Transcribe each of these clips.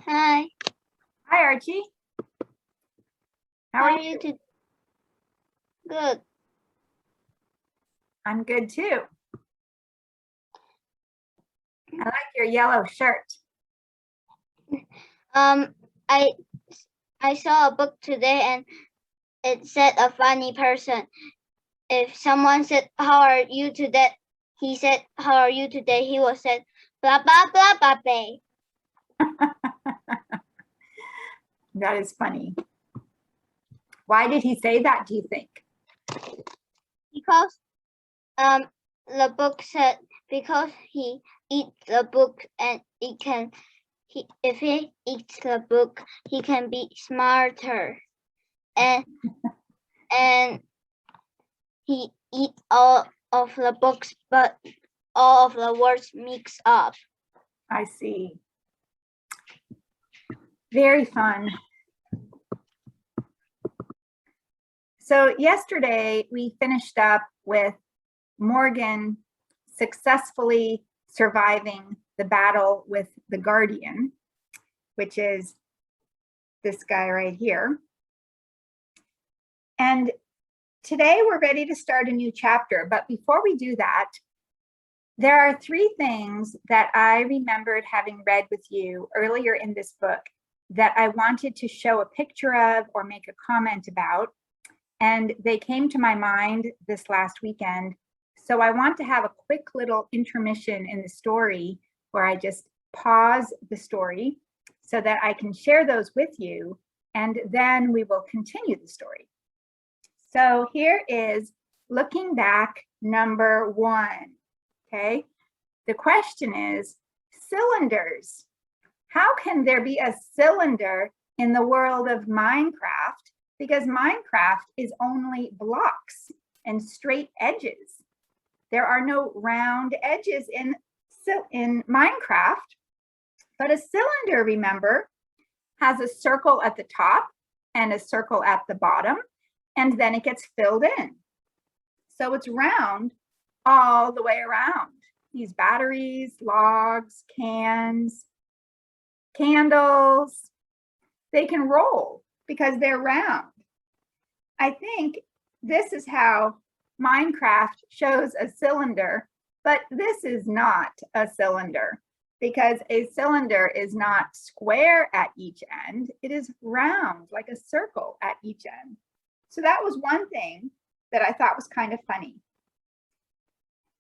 Hi. Hi, Archie. How are you? Good. I'm good too. I like your yellow shirt. I saw a book today and it said a funny person. If someone said, "How are you today?" He said, "How are you today?" He was said, "Blah blah blah blah blah." That is funny. Why did he say that, do you think? Because the book said because he eats the book and if he eats the book, he can be smarter. And he eats all of the books, but all of the words mix up. I see. Very fun. So yesterday we finished up with Morgan successfully surviving the battle with the Guardian, which is this guy right here. And today we're ready to start a new chapter. But before we do that, there are 3 things that I remembered having read with you earlier in this book that I wanted to show a picture of or make a comment about. And they came to my mind this last weekend. So I want to have a quick little intermission in the story where I just pause the story so that I can share those with you, and then we will continue the story. So here is looking back number 1, okay? The question is, cylinders. How can there be a cylinder in the world of Minecraft? Because Minecraft is only blocks and straight edges. There are no round edges in Minecraft, but a cylinder, remember, has a circle at the top and a circle at the bottom, and then it gets filled in. So it's round all the way around. These batteries, logs, cans, candles, they can roll because they're round. I think this is how Minecraft shows a cylinder, but this is not a cylinder because a cylinder is not square at each end. It is round, like a circle at each end. So that was one thing that I thought was kind of funny.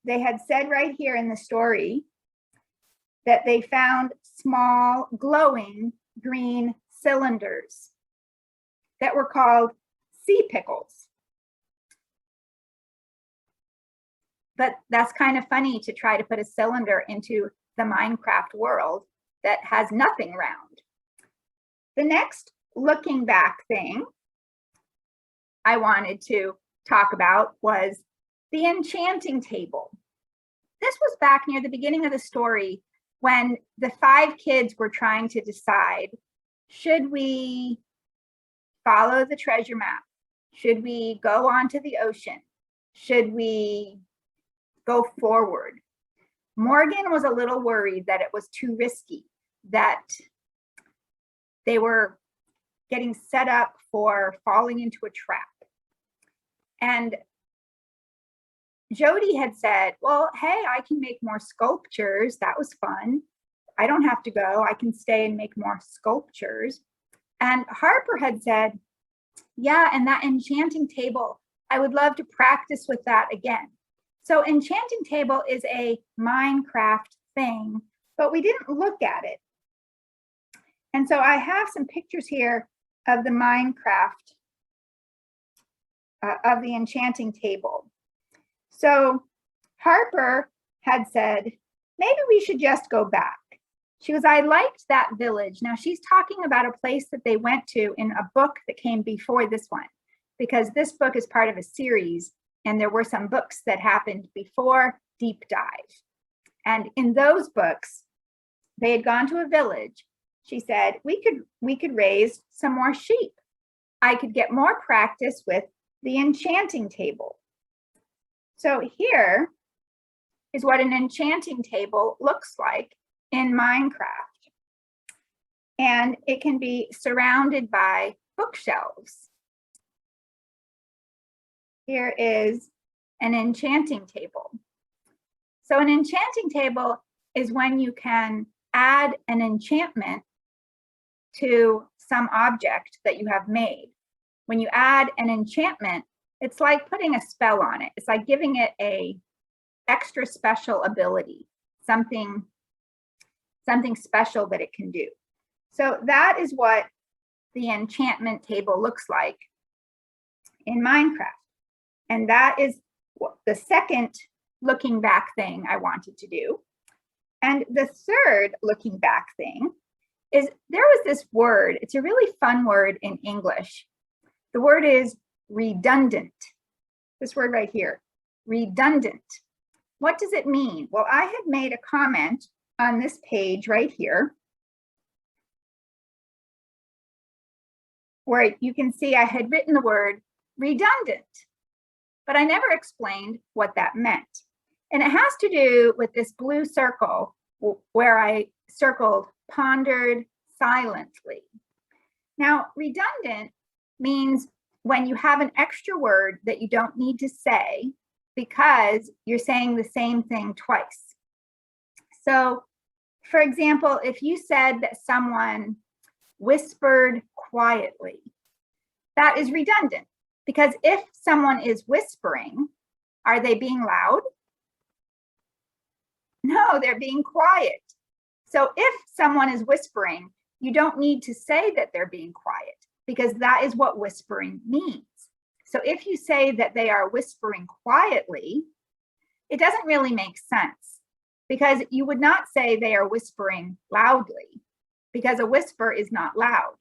They had said right here in the story that they found small glowing green cylinders that were called sea pickles. But that's kind of funny to try to put a cylinder into the Minecraft world that has nothing round. The next looking back thing I wanted to talk about was the Enchanting Table. This was back near the beginning of the story when the 5 kids were trying to decide, should we follow the treasure map? Should we go onto the ocean? Should we go forward? Morgan was a little worried that it was too risky, that they were getting set up for falling into a trap. And Jody had said, well, hey, I can make more sculptures. That was fun. I don't have to go. I can stay and make more sculptures. And Harper had said, yeah, and that enchanting table, I would love to practice with that again. So Enchanting Table is a Minecraft thing, but we didn't look at it. And so I have some pictures here of the Minecraft, of the Enchanting Table. So Harper had said, maybe we should just go back. She goes, I liked that village. Now she's talking about a place that they went to in a book that came before this one, because this book is part of a series and there were some books that happened before Deep Dive. And in those books, they had gone to a village. She said, we could raise some more sheep. I could get more practice with the Enchanting Table. So here is what an enchanting table looks like in Minecraft. and it can be surrounded by bookshelves. Here is an enchanting table. So an enchanting table is when you can add an enchantment to some object that you have made. When you add an enchantment, it's like putting a spell on it. It's like giving it a extra special ability, something special that it can do. So that is what the enchantment table looks like in Minecraft. And that is the second looking back thing I wanted to do. And the third looking back thing is there was this word. It's a really fun word in English. The word is redundant. This word right here, redundant. What does it mean? Well, I had made a comment on this page right here where you can see I had written the word redundant, but I never explained what that meant. And it has to do with this blue circle where I circled pondered silently. Now, redundant means when you have an extra word that you don't need to say because you're saying the same thing twice. So, for example, if you said that someone whispered quietly, that is redundant because if someone is whispering, are they being loud? No, they're being quiet. So if someone is whispering, you don't need to say that they're being quiet because that is what whispering means. So if you say that they are whispering quietly, it doesn't really make sense because you would not say they are whispering loudly because a whisper is not loud.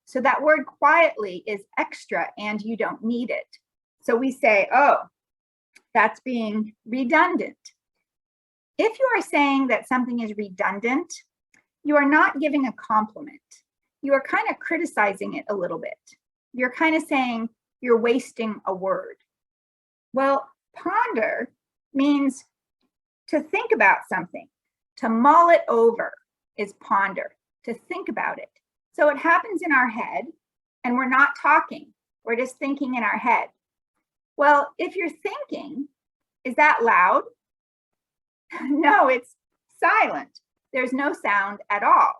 So that word quietly is extra and you don't need it. So we say, oh, that's being redundant. If you are saying that something is redundant, you are not giving a compliment. You are kind of criticizing it a little bit. You're kind of saying you're wasting a word. Well, ponder means to think about something, to mull it over is ponder, to think about it. So it happens in our head and we're not talking, we're just thinking in our head. Well, if you're thinking, is that loud? No, it's silent. There's no sound at all.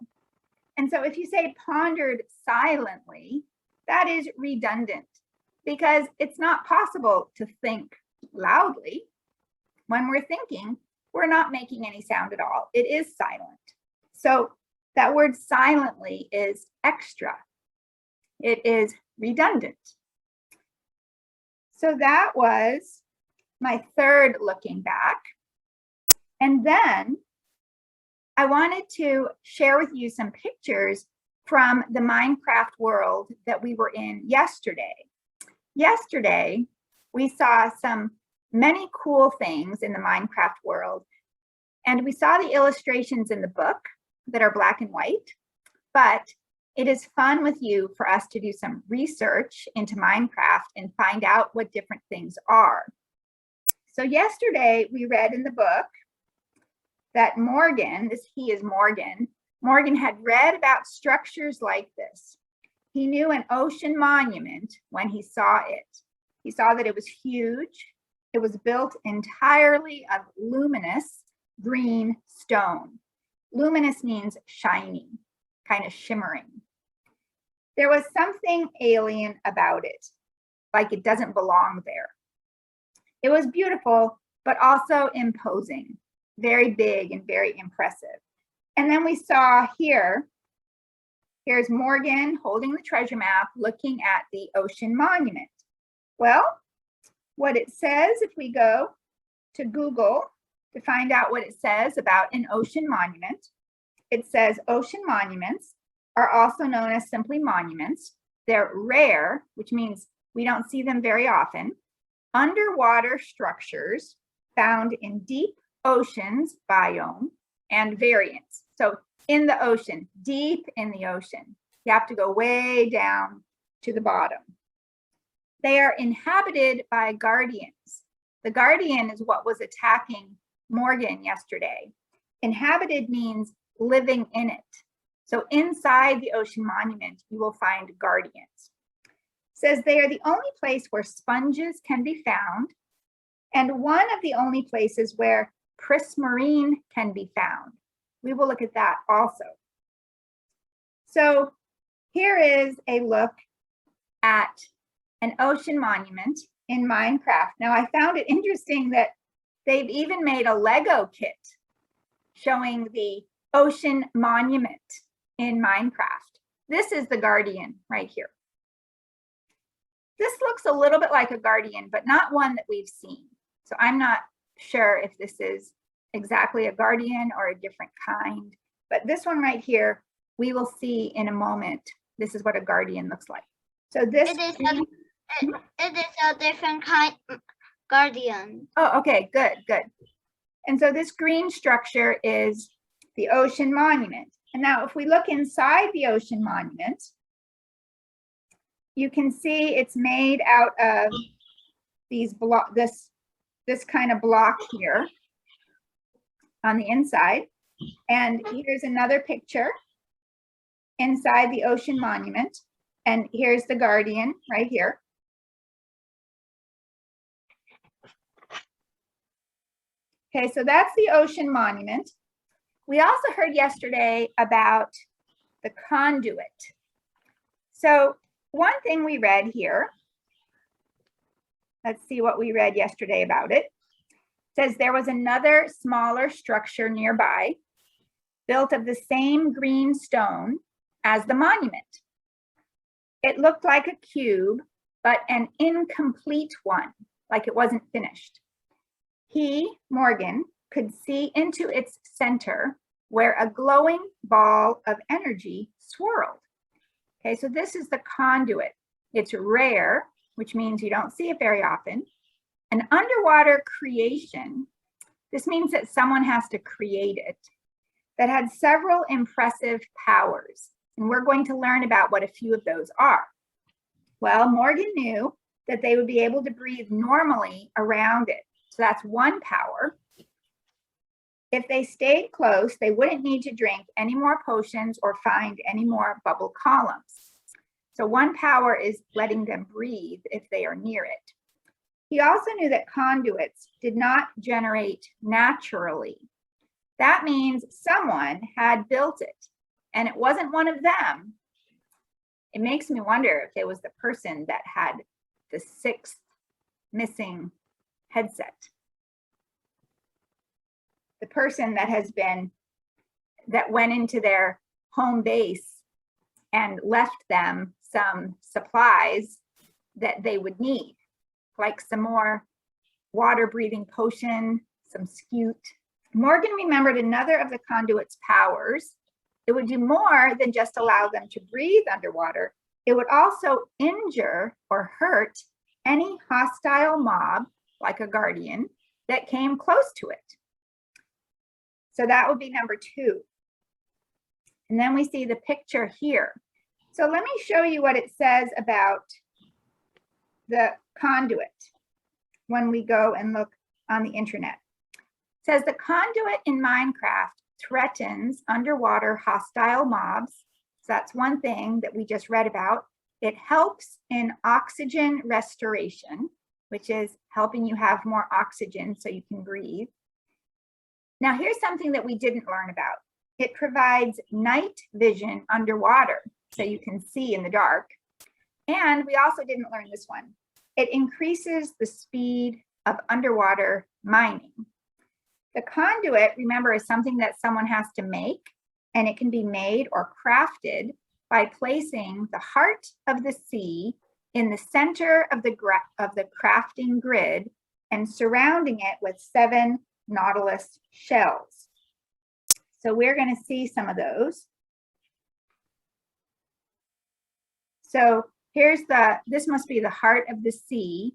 And so if you say pondered silently, that is redundant because it's not possible to think loudly. When we're thinking, we're not making any sound at all. It is silent. So that word silently is extra. It is redundant. So that was my third looking back. And then I wanted to share with you some pictures from the Minecraft world that we were in yesterday. Yesterday, we saw many cool things in the Minecraft world. And we saw the illustrations in the book that are black and white, but it is fun with you for us to do some research into Minecraft and find out what different things are. So yesterday we read in the book that Morgan, he is Morgan had read about structures like this. He knew an ocean monument when he saw it. He saw that it was huge. It was built entirely of luminous green stone. Luminous means shiny, kind of shimmering. There was something alien about it, like it doesn't belong there. It was beautiful, but also imposing, very big and very impressive. And then we saw here's Morgan holding the treasure map, looking at the ocean monument. Well, what it says, if we go to Google to find out what it says about an ocean monument, it says ocean monuments are also known as simply monuments. They're rare, which means we don't see them very often, underwater structures found in deep oceans, biome, and variants. So in the ocean, deep in the ocean, you have to go way down to the bottom. They are inhabited by guardians. The guardian is what was attacking Morgan yesterday. Inhabited means living in it. So inside the ocean monument, you will find guardians. It says they are the only place where sponges can be found, and one of the only places where prismarine can be found. We will look at that also. So here is a look at an ocean monument in Minecraft. Now, I found it interesting that they've even made a Lego kit showing the ocean monument in Minecraft. This is the guardian right here. This looks a little bit like a guardian, but not one that we've seen. So I'm not sure if this is exactly a guardian or a different kind, but this one right here, we will see in a moment. This is what a guardian looks like. So this It is a different kind guardian. Oh, okay, good, good. And so this green structure is the ocean monument. And now if we look inside the ocean monument, you can see it's made out of these this kind of block here on the inside. And here's another picture inside the ocean monument. And here's the guardian right here. Okay, so that's the ocean monument. We also heard yesterday about the conduit. So one thing we read here, let's see what we read yesterday about it. It says there was another smaller structure nearby, built of the same green stone as the monument. It looked like a cube, but an incomplete one, like it wasn't finished. He, Morgan, could see into its center where a glowing ball of energy swirled. Okay, so this is the conduit. It's rare, which means you don't see it very often. An underwater creation, this means that someone has to create it, that had several impressive powers. And we're going to learn about what a few of those are. Well, Morgan knew that they would be able to breathe normally around it. So that's one power. If they stayed close, they wouldn't need to drink any more potions or find any more bubble columns. So one power is letting them breathe if they are near it. He also knew that conduits did not generate naturally. That means someone had built it, and it wasn't one of them. It makes me wonder if it was the person that had the sixth missing headset. The person that went into their home base and left them some supplies that they would need, like some more water-breathing potion, some scute. Morgan remembered another of the conduit's powers. It would do more than just allow them to breathe underwater. It would also injure or hurt any hostile mob, like a guardian, that came close to it. So that would be number 2. And then we see the picture here. So let me show you what it says about the conduit when we go and look on the internet. It says the conduit in Minecraft threatens underwater hostile mobs. So that's one thing that we just read about. It helps in oxygen restoration, which is helping you have more oxygen so you can breathe. Now here's something that we didn't learn about. It provides night vision underwater so you can see in the dark. And we also didn't learn this one. It increases the speed of underwater mining. The conduit, remember, is something that someone has to make, and it can be made or crafted by placing the heart of the sea in the center of the crafting grid and surrounding it with 7 nautilus shells. So we're going to see some of those. So here's this must be the heart of the sea,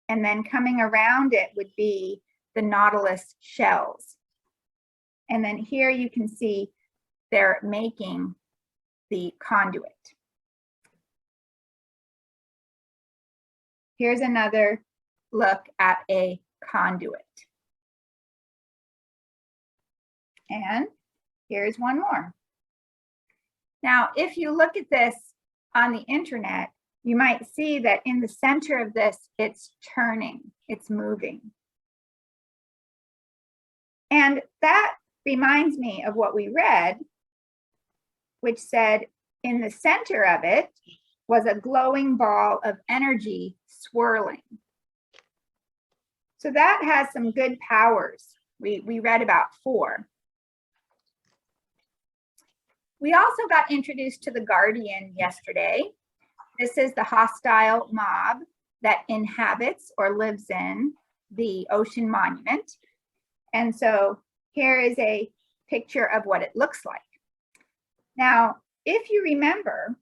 and then coming around it would be the nautilus shells. And then here you can see they're making the conduit. Here's another look at a conduit. And here's one more. Now, if you look at this on the internet, you might see that in the center of this, it's turning, it's moving. And that reminds me of what we read, which said in the center of it was a glowing ball of energy swirling. So that has some good powers. We read about 4. We also got introduced to the Guardian yesterday. This is the hostile mob that inhabits or lives in the ocean monument. And so here is a picture of what it looks like. Now, if you remember,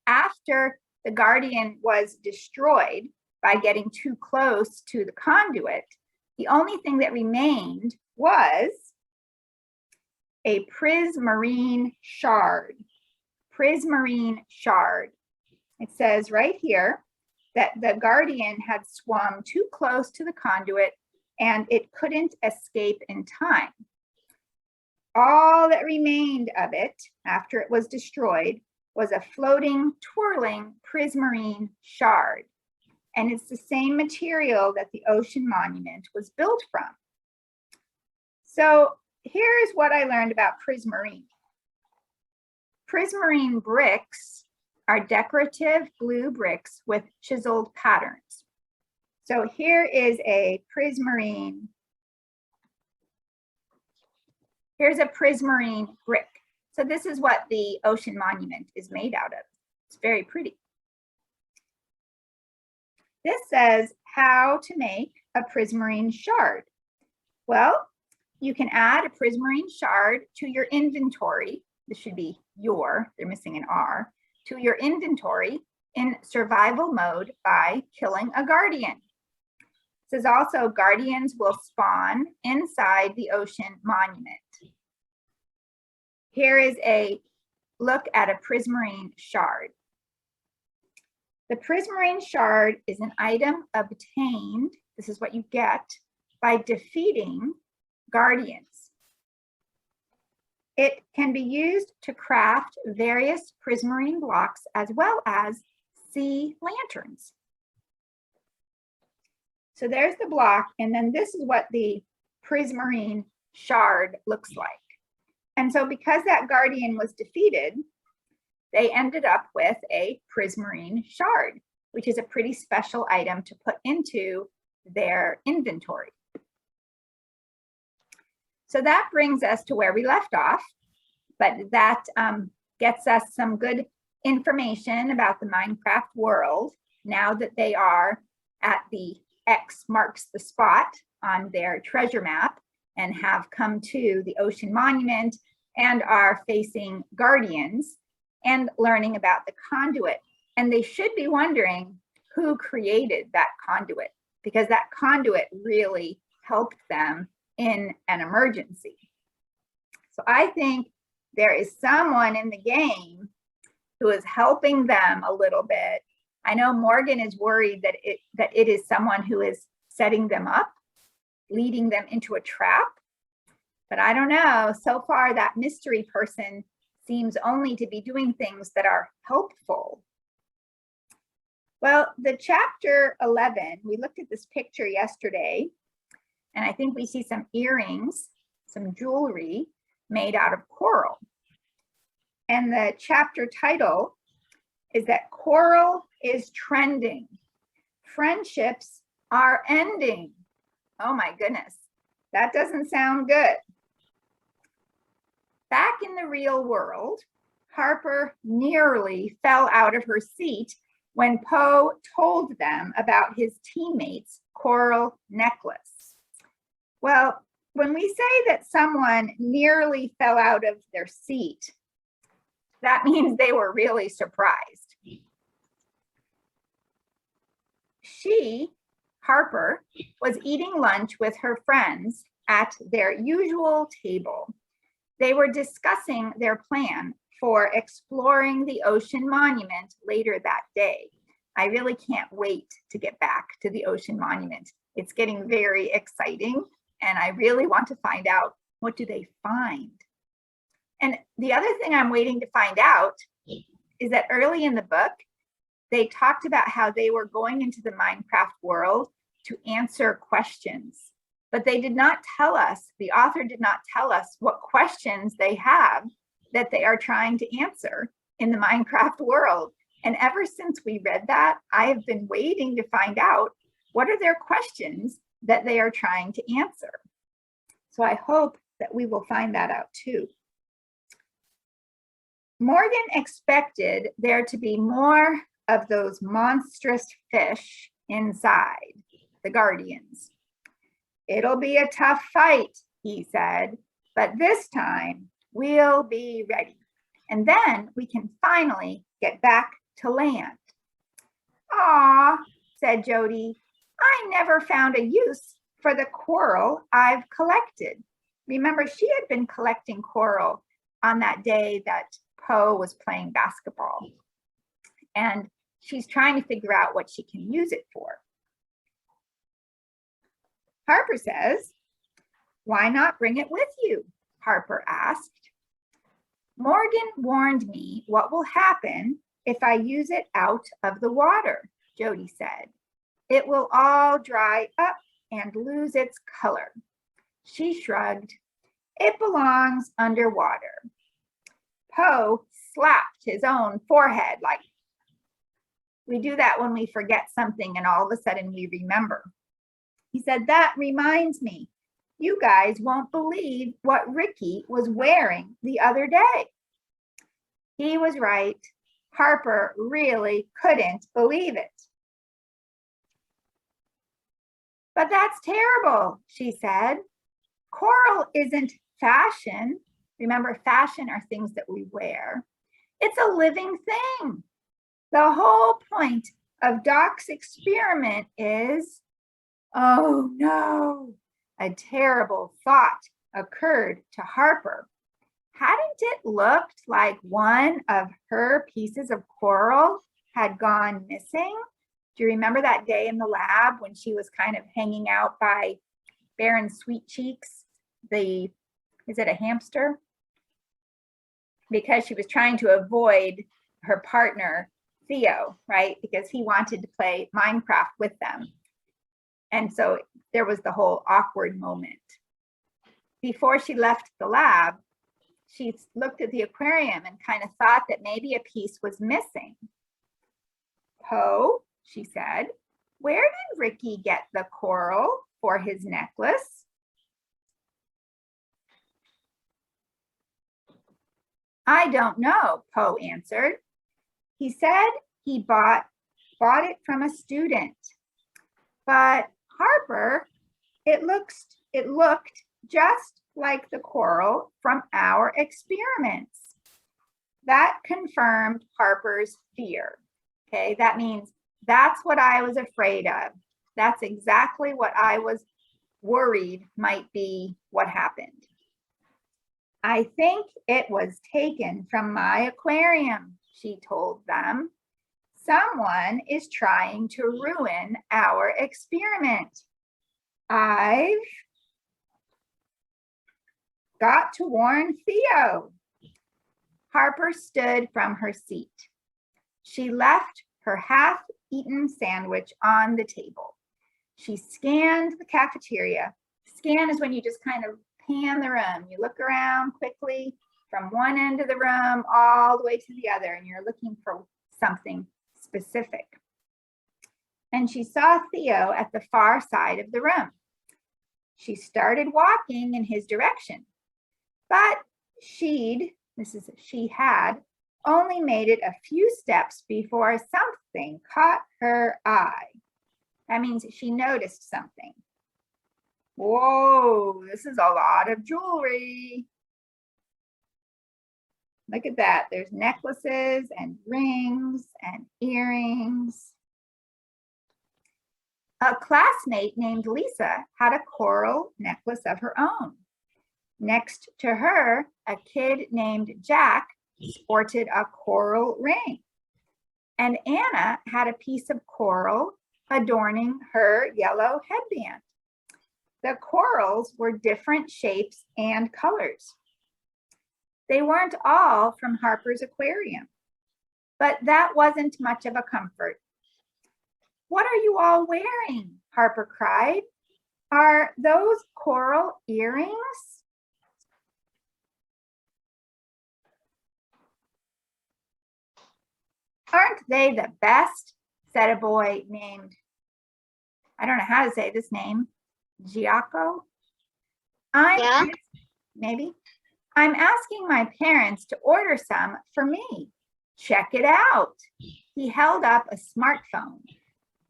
after the Guardian was destroyed by getting too close to the conduit, the only thing that remained was a Prismarine Shard. Prismarine Shard. It says right here that the Guardian had swum too close to the conduit and it couldn't escape in time. All that remained of it after it was destroyed was a floating, twirling Prismarine Shard. And it's the same material that the ocean monument was built from. So here's what I learned about Prismarine. Prismarine bricks are decorative blue bricks with chiseled patterns. So here is a Prismarine. Here's a Prismarine brick. So this is what the ocean monument is made out of. It's very pretty. This says how to make a Prismarine shard. Well, you can add a Prismarine shard to your inventory. This should be they're missing an R, to your inventory in survival mode by killing a Guardian. It says also Guardians will spawn inside the ocean monument. Here is a look at a Prismarine shard. The Prismarine shard is an item obtained, this is what you get, by defeating Guardians. It can be used to craft various Prismarine blocks as well as sea lanterns. So there's the block, and then this is what the Prismarine shard looks like. And so because that Guardian was defeated, they ended up with a Prismarine shard, which is a pretty special item to put into their inventory. So that brings us to where we left off, but that gets us some good information about the Minecraft world now that they are at the X marks the spot on their treasure map and have come to the ocean monument and are facing Guardians and learning about the conduit. And they should be wondering who created that conduit, because that conduit really helped them in an emergency. So I think there is someone in the game who is helping them a little bit. I know Morgan is worried that it is someone who is setting them up, leading them into a trap. But I don't know, so far that mystery person seems only to be doing things that are helpful. Well, the chapter 11, we looked at this picture yesterday, and I think we see some earrings, some jewelry made out of coral. And the chapter title is that coral is trending. Friendships are ending. Oh my goodness, that doesn't sound good. Back in the real world, Harper nearly fell out of her seat when Poe told them about his teammate's coral necklace. Well, when we say that someone nearly fell out of their seat, that means they were really surprised. She, Harper, was eating lunch with her friends at their usual table. They were discussing their plan for exploring the ocean monument later that day. I really can't wait to get back to the ocean monument. It's getting very exciting, and I really want to find out, what do they find? And the other thing I'm waiting to find out is that early in the book, they talked about how they were going into the Minecraft world to answer questions, but they did not tell us, the author did not tell us what questions they have that they are trying to answer in the Minecraft world. And ever since we read that, I have been waiting to find out what are their questions that they are trying to answer. So I hope that we will find that out too. Morgan expected there to be more of those monstrous fish inside, the guardians. It'll be a tough fight, he said, but this time we'll be ready. And then we can finally get back to land. Aw, said Jody, I never found a use for the coral I've collected. Remember, she had been collecting coral on that day that Poe was playing basketball. And she's trying to figure out what she can use it for. Harper says, why not bring it with you? Harper asked. Morgan warned me what will happen if I use it out of the water, Jody said. It will all dry up and lose its color. She shrugged. It belongs underwater. Poe slapped his own forehead like we do that when we forget something and all of a sudden we remember. He said, that reminds me, you guys won't believe what Ricky was wearing the other day. He was right. Harper really couldn't believe it. But that's terrible, she said. Coral isn't fashion. Remember, fashion are things that we wear. It's a living thing. The whole point of Doc's experiment is, oh no, a terrible thought occurred to Harper. Hadn't it looked like one of her pieces of coral had gone missing? Do you remember that day in the lab when she was kind of hanging out by Baron Sweet Cheeks? Is it a hamster? Because she was trying to avoid her partner, Theo, right? Because he wanted to play Minecraft with them. And so there was the whole awkward moment. Before she left the lab, she looked at the aquarium and kind of thought that maybe a piece was missing. Poe, she said, where did Ricky get the coral for his necklace? I don't know, Poe answered. He said he bought it from a student. But Harper, it looked just like the coral from our experiments. That confirmed Harper's fear. Okay, that means that's what I was afraid of. That's exactly what I was worried might be what happened. I think it was taken from my aquarium, she told them. Someone is trying to ruin our experiment. I've got to warn Theo. Harper stood from her seat. She left her half-eaten sandwich on the table. She scanned the cafeteria. Scan is when you just kind of pan the room. You look around quickly from one end of the room all the way to the other, and you're looking for something specific. And she saw Theo at the far side of the room. She started walking in his direction, but she had only made it a few steps before something caught her eye. That means she noticed something. Whoa, this is a lot of jewelry. Look at that. There's necklaces and rings and earrings. A classmate named Lisa had a coral necklace of her own. Next to her, a kid named Jack sported a coral ring. And Anna had a piece of coral adorning her yellow headband. The corals were different shapes and colors. They weren't all from Harper's aquarium, but that wasn't much of a comfort. "What are you all wearing?" Harper cried. "Are those coral earrings?" "Aren't they the best?" said a boy named, I don't know how to say this name, Giaco. Yeah. Maybe. "I'm asking my parents to order some for me. Check it out." He held up a smartphone.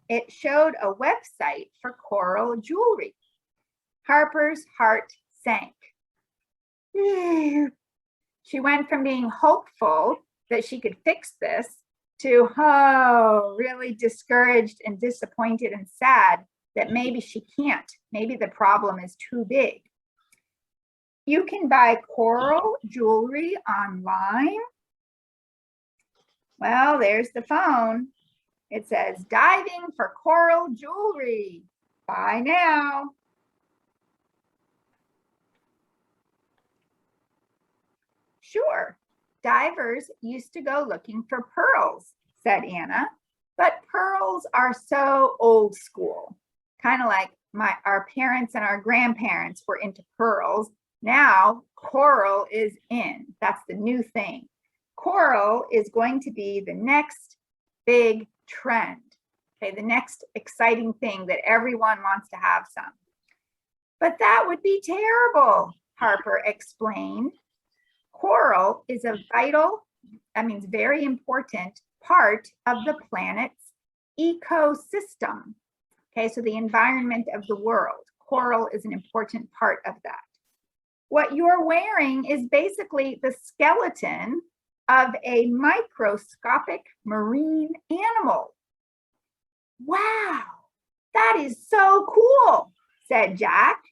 It showed a website for coral jewelry. Harper's heart sank. She went from being hopeful that she could fix this to, really discouraged and disappointed and sad that maybe she can't. Maybe the problem is too big. You can buy coral jewelry online. Well, there's the phone. It says, "Diving for coral jewelry. Buy now." "Sure, divers used to go looking for pearls," said Anna, "but pearls are so old school. Kind of like our parents and our grandparents were into pearls. Now coral is in. That's the new thing. Coral is going to be the next big trend. Okay, the next exciting thing that everyone wants to have some." "But that would be terrible," Harper explained. "Coral is a vital, that means very important, part of the planet's ecosystem." Okay, so the environment of the world. Coral is an important part of that. "What you're wearing is basically the skeleton of a microscopic marine animal." "Wow, that is so cool," said Jack.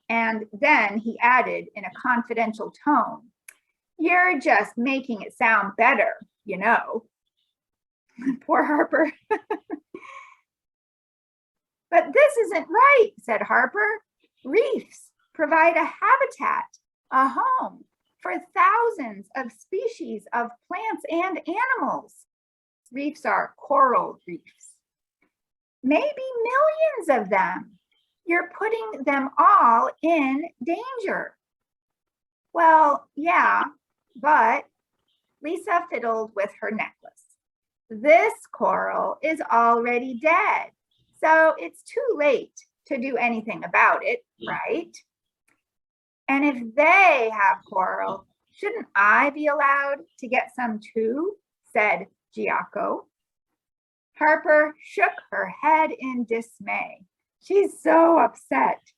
And then he added in a confidential tone, "You're just making it sound better, you know." Poor Harper. "But this isn't right," said Harper. "Reefs provide a habitat, a home for thousands of species of plants and animals." Reefs are coral reefs. "Maybe millions of them. You're putting them all in danger." "Well, yeah, but," Lisa fiddled with her necklace, "this coral is already dead, so it's too late to do anything about it, right? And if they have coral, shouldn't I be allowed to get some too?" said Giaco. Harper shook her head in dismay. She's so upset.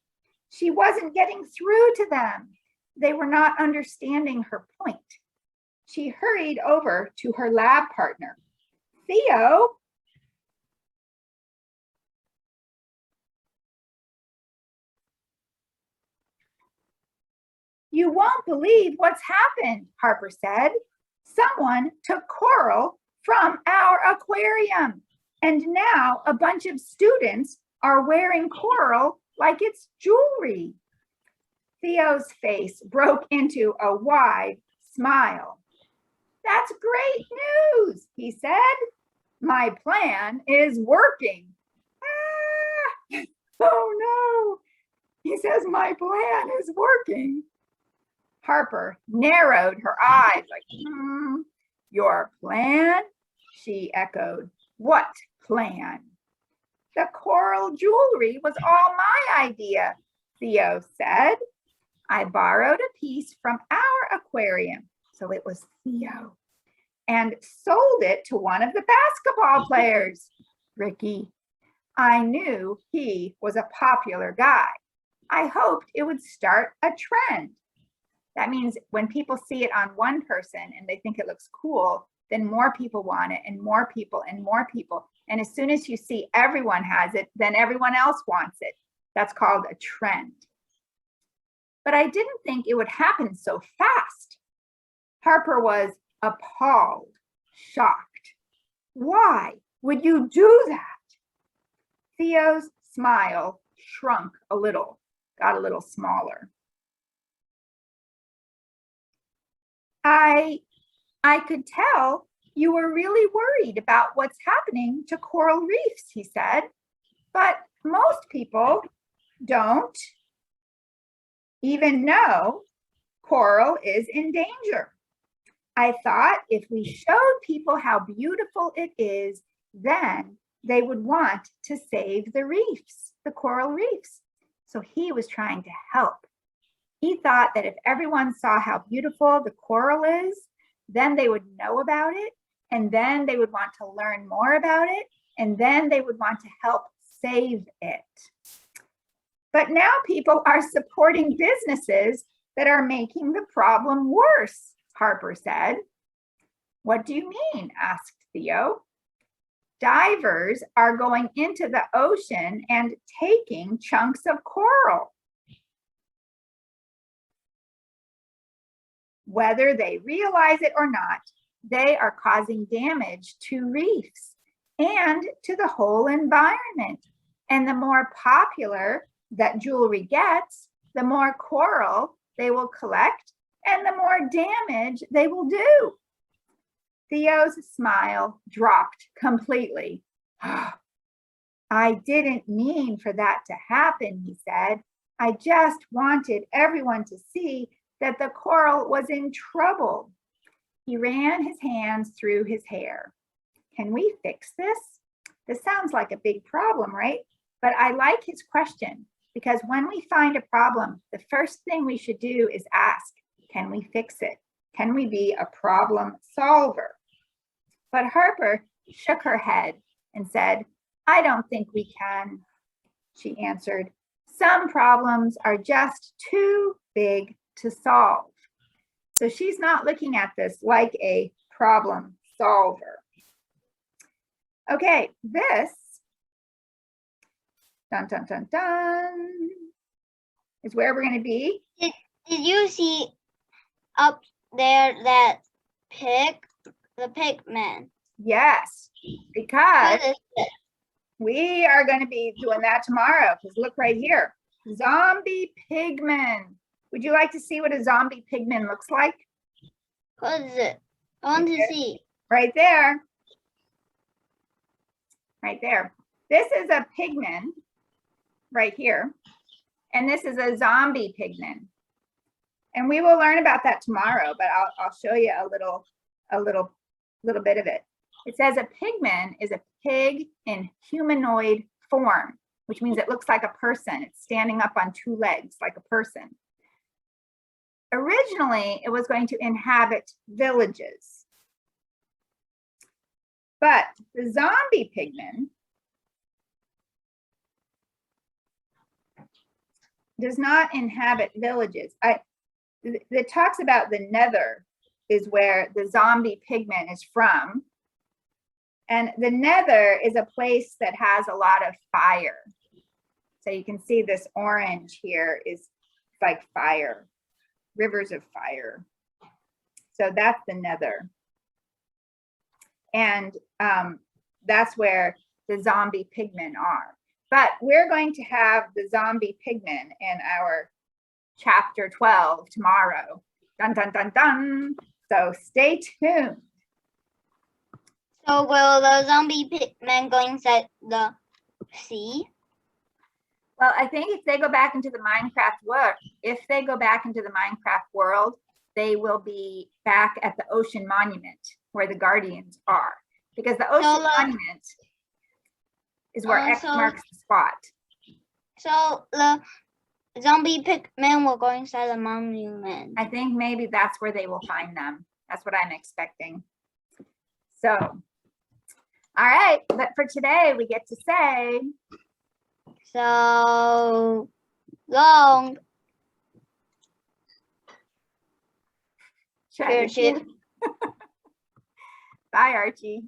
She wasn't getting through to them. They were not understanding her point. She hurried over to her lab partner. "Theo." "You won't believe what's happened," Harper said. "Someone took coral from our aquarium, and now a bunch of students are wearing coral like it's jewelry." Theo's face broke into a wide smile. "That's great news," he said. "My plan is working." Ah! Oh no, he says my plan is working. Harper narrowed her eyes like, "Your plan?" she echoed. "What plan?" "The coral jewelry was all my idea," Theo said. "I borrowed a piece from our aquarium," so it was Theo, "and sold it to one of the basketball players, Ricky. I knew he was a popular guy. I hoped it would start a trend." That means when people see it on one person and they think it looks cool, then more people want it, and more people and more people. And as soon as you see everyone has it, then everyone else wants it. That's called a trend. "But I didn't think it would happen so fast." Harper was appalled, shocked. "Why would you do that?" Theo's smile shrunk a little, got a little smaller. I could tell you were really worried about what's happening to coral reefs, he said, but most people don't even know coral is in danger. I thought if we showed people how beautiful it is, then they would want to save the reefs, the coral reefs. So he was trying to help. He thought that if everyone saw how beautiful the coral is, then they would know about it, and then they would want to learn more about it, and then they would want to help save it. But now people are supporting businesses that are making the problem worse, Harper said. What do you mean? Asked Theo. Divers are going into the ocean and taking chunks of coral. Whether they realize it or not, they are causing damage to reefs and to the whole environment. And the more popular that jewelry gets, the more coral they will collect and the more damage they will do. Theo's smile dropped completely. I didn't mean for that to happen, he said. I just wanted everyone to see that the coral was in trouble. He ran his hands through his hair. Can we fix this? This sounds like a big problem, right? But I like his question because when we find a problem, the first thing we should do is ask, can we fix it? Can we be a problem solver? But Harper shook her head and said, I don't think we can. She answered, some problems are just too big to solve. So she's not looking at this like a problem solver. Okay, this, dun, dun, dun, dun, is where we're going to be. Did you see up there that the pigman? Yes, because What is it? we are going to be doing that tomorrow, because look right here, zombie pigman. Would you like to see what a zombie pigman looks like? What is it? I want to see. Right there. Right there. This is a pigman right here. And this is a zombie pigman. And we will learn about that tomorrow, but I'll show you a little bit of it. It says a pigman is a pig in humanoid form, which means it looks like a person. It's standing up on two legs like a person. Originally, it was going to inhabit villages. But the zombie pigman does not inhabit villages. It talks about the nether is where the zombie pigman is from. And the nether is a place that has a lot of fire. So you can see this orange here is like fire, rivers of fire. So that's the nether. And that's where the zombie pigmen are. But we're going to have the zombie pigmen in our chapter 12 tomorrow. Dun, dun, dun, dun. So stay tuned. So will the zombie pigman go inside the sea? Well, I think if they go back into the Minecraft world, they will be back at the ocean monument where the guardians are, because the ocean monument is where X marks the spot. So the zombie pigmen will go inside the monument. I think maybe that's where they will find them. That's what I'm expecting. So, all right, but for today we get to say, so long. Bye, Archie.